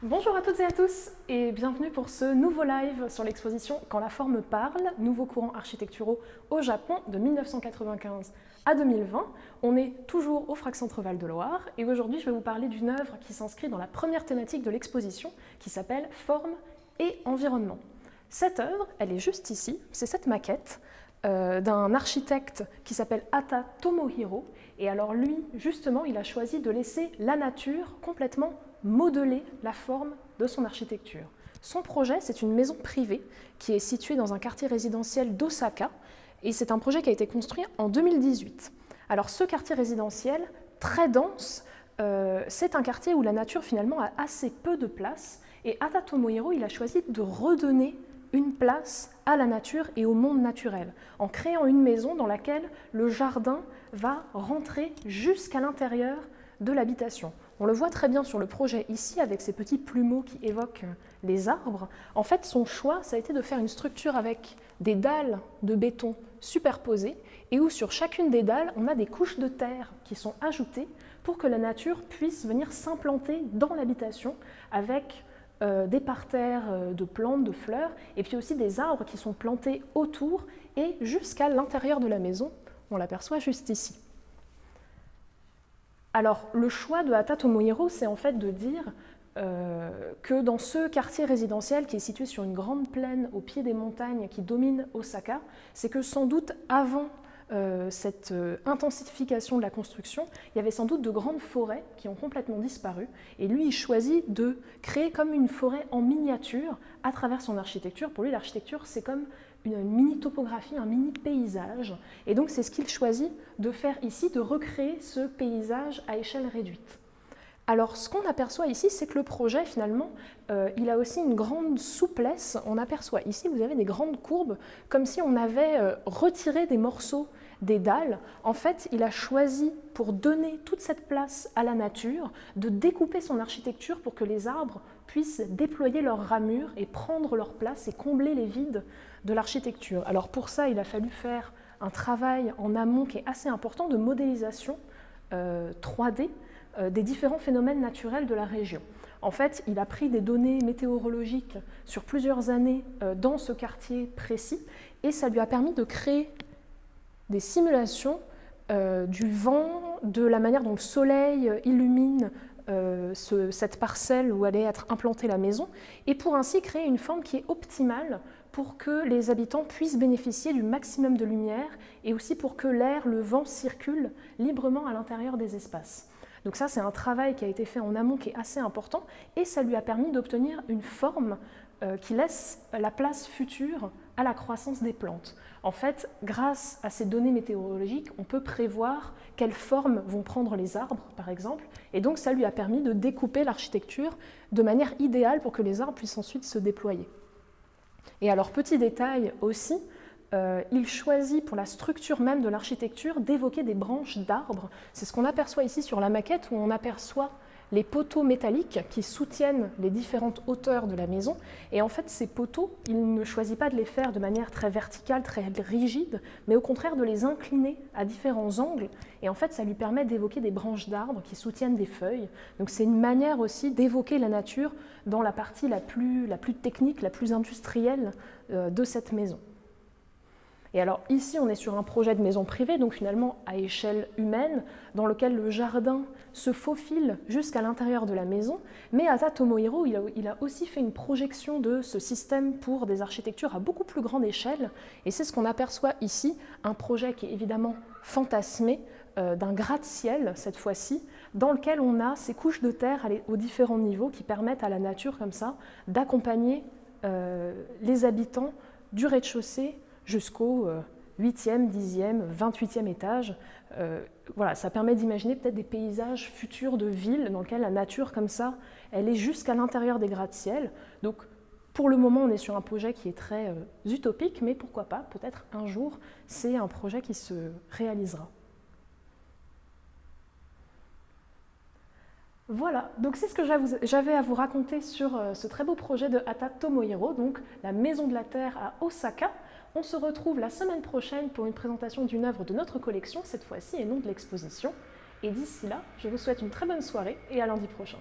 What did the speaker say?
Bonjour à toutes et à tous et bienvenue pour ce nouveau live sur l'exposition Quand la forme parle, nouveaux courants architecturaux au Japon de 1995 à 2020. On est toujours au FRAC Centre Val de Loire et aujourd'hui je vais vous parler d'une œuvre qui s'inscrit dans la première thématique de l'exposition qui s'appelle Forme et environnement. Cette œuvre, elle est juste ici, c'est cette maquette d'un architecte qui s'appelle Hata Tomohiro. Et alors lui, justement, il a choisi de laisser la nature complètement modeler la forme de son architecture. Son projet, c'est une maison privée qui est située dans un quartier résidentiel d'Osaka et c'est un projet qui a été construit en 2018. Alors ce quartier résidentiel, très dense, c'est un quartier où la nature finalement a assez peu de place et Hata Tomohiro, il a choisi de redonner une place à la nature et au monde naturel, en créant une maison dans laquelle le jardin va rentrer jusqu'à l'intérieur de l'habitation. On le voit très bien sur le projet ici, avec ces petits plumeaux qui évoquent les arbres. En fait, son choix, ça a été de faire une structure avec des dalles de béton superposées, et où sur chacune des dalles, on a des couches de terre qui sont ajoutées pour que la nature puisse venir s'implanter dans l'habitation avec des parterres de plantes, de fleurs, et puis aussi des arbres qui sont plantés autour et jusqu'à l'intérieur de la maison. On l'aperçoit juste ici. Alors, le choix de Hata Tomohiro, c'est en fait de dire que dans ce quartier résidentiel qui est situé sur une grande plaine au pied des montagnes qui domine Osaka, c'est que sans doute avant cette intensification de la construction, il y avait sans doute de grandes forêts qui ont complètement disparu. Et lui, il choisit de créer comme une forêt en miniature à travers son architecture. Pour lui, l'architecture, c'est comme une mini-topographie, un mini-paysage. Et donc, c'est ce qu'il choisit de faire ici, de recréer ce paysage à échelle réduite. Alors, ce qu'on aperçoit ici, c'est que le projet, finalement, il a aussi une grande souplesse. On aperçoit ici, vous avez des grandes courbes, comme si on avait retiré des morceaux des dalles. En fait, il a choisi, pour donner toute cette place à la nature, de découper son architecture pour que les arbres puissent déployer leurs ramures et prendre leur place et combler les vides de l'architecture. Alors pour ça, il a fallu faire un travail en amont qui est assez important de modélisation 3D des différents phénomènes naturels de la région. En fait, il a pris des données météorologiques sur plusieurs années dans ce quartier précis et ça lui a permis de créer des simulations du vent, de la manière dont le soleil illumine cette parcelle où allait être implantée la maison et pour ainsi créer une forme qui est optimale pour que les habitants puissent bénéficier du maximum de lumière et aussi pour que l'air, le vent circulent librement à l'intérieur des espaces. Donc ça, c'est un travail qui a été fait en amont qui est assez important et ça lui a permis d'obtenir une forme qui laisse la place future à la croissance des plantes. En fait, grâce à ces données météorologiques, on peut prévoir quelles formes vont prendre les arbres, par exemple, et donc ça lui a permis de découper l'architecture de manière idéale pour que les arbres puissent ensuite se déployer. Et alors, petit détail aussi, il choisit pour la structure même de l'architecture d'évoquer des branches d'arbres. C'est ce qu'on aperçoit ici sur la maquette où on aperçoit les poteaux métalliques qui soutiennent les différentes hauteurs de la maison. Et en fait, ces poteaux, il ne choisit pas de les faire de manière très verticale, très rigide, mais au contraire de les incliner à différents angles. Et en fait, ça lui permet d'évoquer des branches d'arbres qui soutiennent des feuilles. Donc c'est une manière aussi d'évoquer la nature dans la partie la plus technique, la plus industrielle de cette maison. Et alors ici, on est sur un projet de maison privée, donc finalement à échelle humaine, dans lequel le jardin se faufile jusqu'à l'intérieur de la maison. Mais Hata Tomohiro, il a aussi fait une projection de ce système pour des architectures à beaucoup plus grande échelle. Et c'est ce qu'on aperçoit ici, un projet qui est évidemment fantasmé, d'un gratte-ciel cette fois-ci, dans lequel on a ces couches de terre aux différents niveaux qui permettent à la nature comme ça d'accompagner les habitants du rez-de-chaussée jusqu'au 8e, 10e, 28e étage. Voilà, ça permet d'imaginer peut-être des paysages futurs de villes dans lesquels la nature comme ça, elle est jusqu'à l'intérieur des gratte-ciel. Donc pour le moment, on est sur un projet qui est très utopique, mais pourquoi pas, peut-être un jour, c'est un projet qui se réalisera. Voilà, donc c'est ce que j'avais à vous raconter sur ce très beau projet de Hata Tomohiro, donc la Maison de la Terre à Osaka. On se retrouve la semaine prochaine pour une présentation d'une œuvre de notre collection, cette fois-ci, et non de l'exposition. Et d'ici là, je vous souhaite une très bonne soirée et à lundi prochain.